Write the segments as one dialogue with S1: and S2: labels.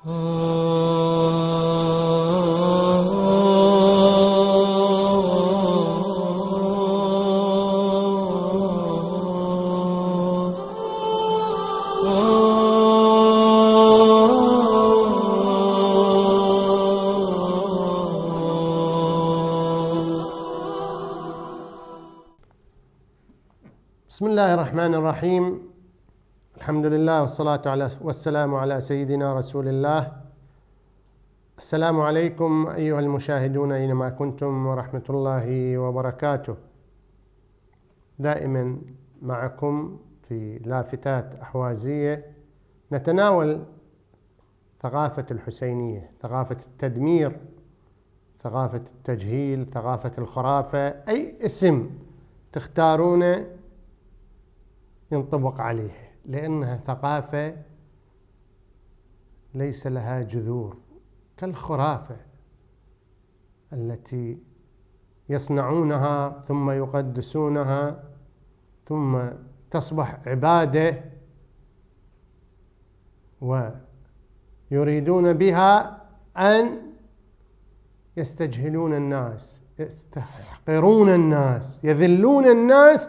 S1: بسم الله الرحمن الرحيم. الحمد لله والصلاة والسلام على سيدنا رسول الله. السلام عليكم أيها المشاهدون أينما كنتم ورحمة الله وبركاته. دائما معكم في لافتات أحوازية نتناول ثقافة الحسينية، ثقافة التدمير، ثقافة التجهيل، ثقافة الخرافة، أي اسم تختارونه ينطبق عليه، لأنها ثقافة ليس لها جذور كالخرافة التي يصنعونها ثم يقدسونها ثم تصبح عبادة، ويريدون بها أن يستجهلون الناس، يستحقرون الناس، يذلون الناس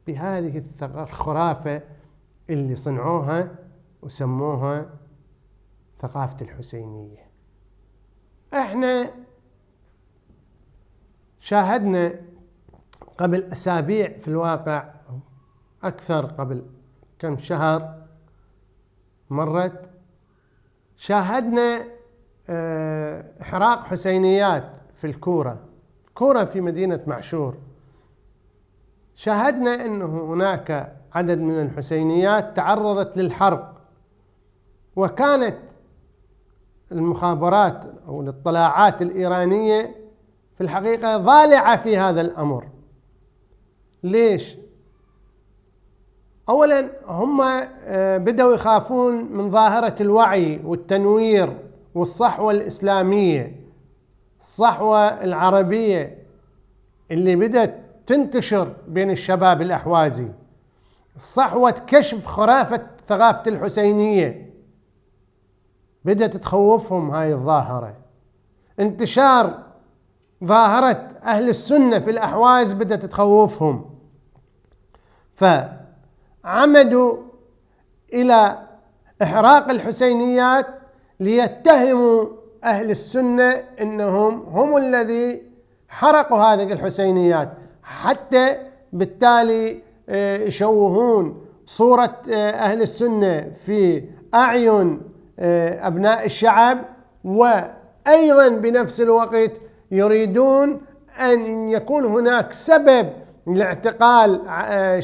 S1: بهذه الخرافة اللي صنعوها وسموها ثقافة الحسينية. احنا شاهدنا قبل أسابيع، في الواقع أكثر، قبل كم شهر مرت، شاهدنا إحراق حسينيات في الكورة في مدينة معشور. شاهدنا أنه هناك عدد من الحسينيات تعرضت للحرق، وكانت المخابرات أو الاطلاعات الإيرانية في الحقيقة ضالعة في هذا الأمر. ليش؟ أولا هم بدأوا يخافون من ظاهرة الوعي والتنوير والصحوة الإسلامية، الصحوة العربية اللي بدأت تنتشر بين الشباب الأحوازي، صحوة كشف خرافة ثقافة الحسينية بدأت تخوفهم. هاي الظاهرة، انتشار ظاهرة أهل السنة في الأحواز بدأت تخوفهم، فعمدوا إلى إحراق الحسينيات ليتهموا أهل السنة إنهم هم الذي حرقوا هذه الحسينيات، حتى بالتالي يشوهون صورة أهل السنة في أعين أبناء الشعب، وأيضا بنفس الوقت يريدون أن يكون هناك سبب لاعتقال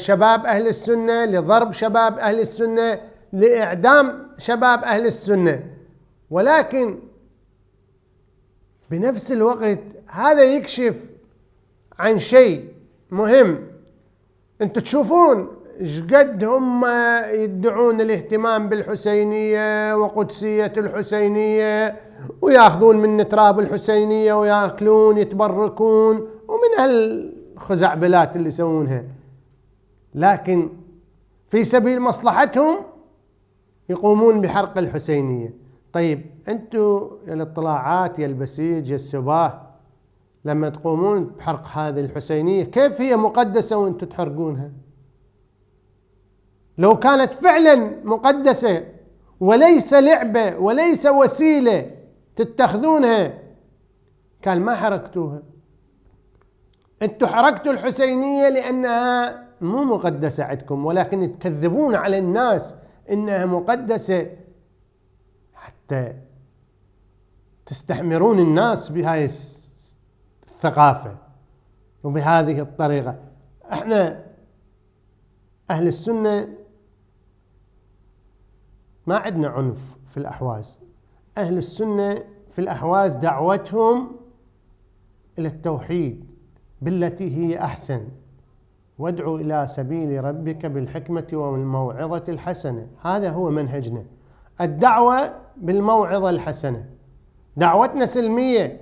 S1: شباب أهل السنة، لضرب شباب أهل السنة، لإعدام شباب أهل السنة. ولكن بنفس الوقت هذا يكشف عن شيء مهم. انتم تشوفون قد هم يدعون الاهتمام بالحسينية وقدسية الحسينية، وياخذون من تراب الحسينية وياكلون يتبركون، ومن هالخزعبلات اللي يسوونها، لكن في سبيل مصلحتهم يقومون بحرق الحسينية. طيب انتم يا الاطلاعات يا البسيج يا السباه، لما تقومون بحرق هذه الحسينية كيف هي مقدسة وانتم تحرقونها؟ لو كانت فعلا مقدسة وليس لعبة وليس وسيلة تتخذونها كان ما حرقتوها. انتم حرقتوا الحسينية لأنها مو مقدسة عندكم، ولكن تكذبون على الناس إنها مقدسة حتى تستحمرون الناس بهاي الثقافة وبهذه الطريقة. احنا أهل السنة ما عندنا عنف في الأحواز. أهل السنة في الأحواز دعوتهم إلى التوحيد بالتي هي أحسن، وادعو إلى سبيل ربك بالحكمة والموعظة الحسنة. هذا هو منهجنا، الدعوة بالموعظة الحسنة. دعوتنا سلمية،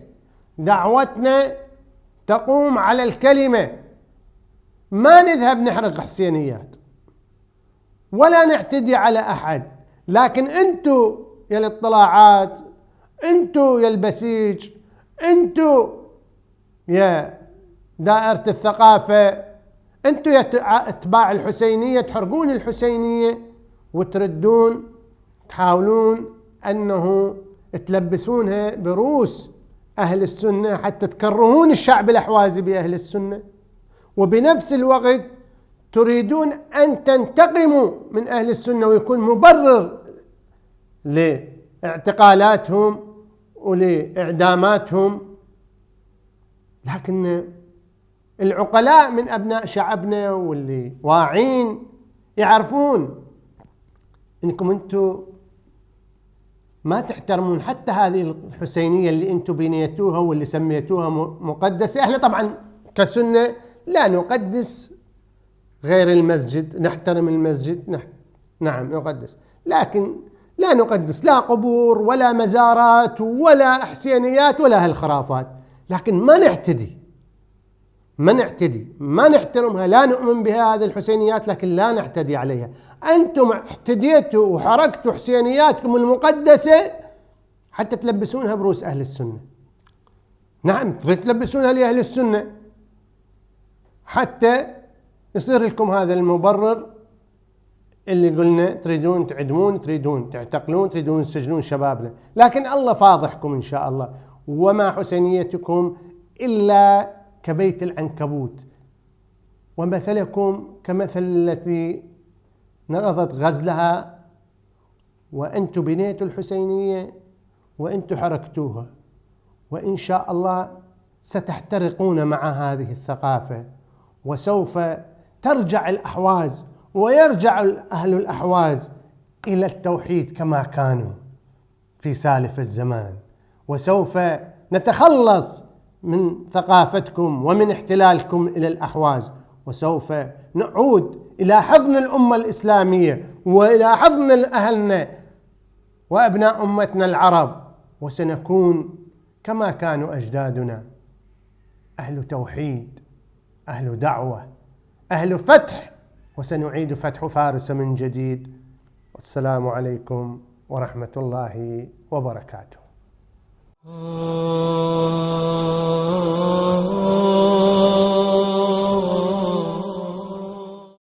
S1: دعوتنا تقوم على الكلمة. ما نذهب نحرق حسينيات ولا نعتدي على أحد، لكن أنتوا يا الاطلاعات، أنتوا يا البسيج، أنتوا يا دائرة الثقافة، أنتوا يا أتباع الحسينية تحرقون الحسينية وتردون تحاولون أنه تلبسونها بروس أهل السنة حتى تكرهون الشعب الأحوازي بأهل السنة، وبنفس الوقت تريدون أن تنتقموا من أهل السنة ويكون مبرر لاعتقالاتهم ولإعداماتهم. لكن العقلاء من أبناء شعبنا واللي واعين يعرفون إنكم أنتم ما تحترمون حتى هذه الحسينية اللي أنتم بنيتوها واللي سميتوها مقدسة. احنا طبعا كسنة لا نقدس غير المسجد، نحترم المسجد، نعم نقدس، لكن لا نقدس لا قبور ولا مزارات ولا حسينيات ولا هالخرافات، لكن ما نعتدي ما نحترمها، لا نؤمن بها هذه الحسينيات لكن لا نعتدي عليها. أنتم اعتديتوا وحركتوا حسينياتكم المقدسة حتى تلبسونها بروس أهل السنة. نعم تريد تلبسونها لأهل السنة حتى يصير لكم هذا المبرر اللي قلنا تريدون تعدمون، تريدون تعتقلون، تريدون تسجنون شبابنا. لكن الله فاضحكم إن شاء الله، وما حسينيتكم إلا كبيت العنكبوت، ومثلكم كمثل التي نقضت غزلها، وأنتم بنيتوا الحسينية وأنتم حركتوها، وإن شاء الله ستحترقون مع هذه الثقافة، وسوف ترجع الأحواز ويرجع أهل الأحواز إلى التوحيد كما كانوا في سالف الزمان، وسوف نتخلص من ثقافتكم ومن احتلالكم إلى الأحواز، وسوف نعود إلى حضن الأمة الإسلامية وإلى حضن أهلنا وأبناء أمتنا العرب، وسنكون كما كانوا أجدادنا أهل توحيد، أهل دعوة، أهل فتح، وسنعيد فتح فارس من جديد. والسلام عليكم ورحمة الله وبركاته.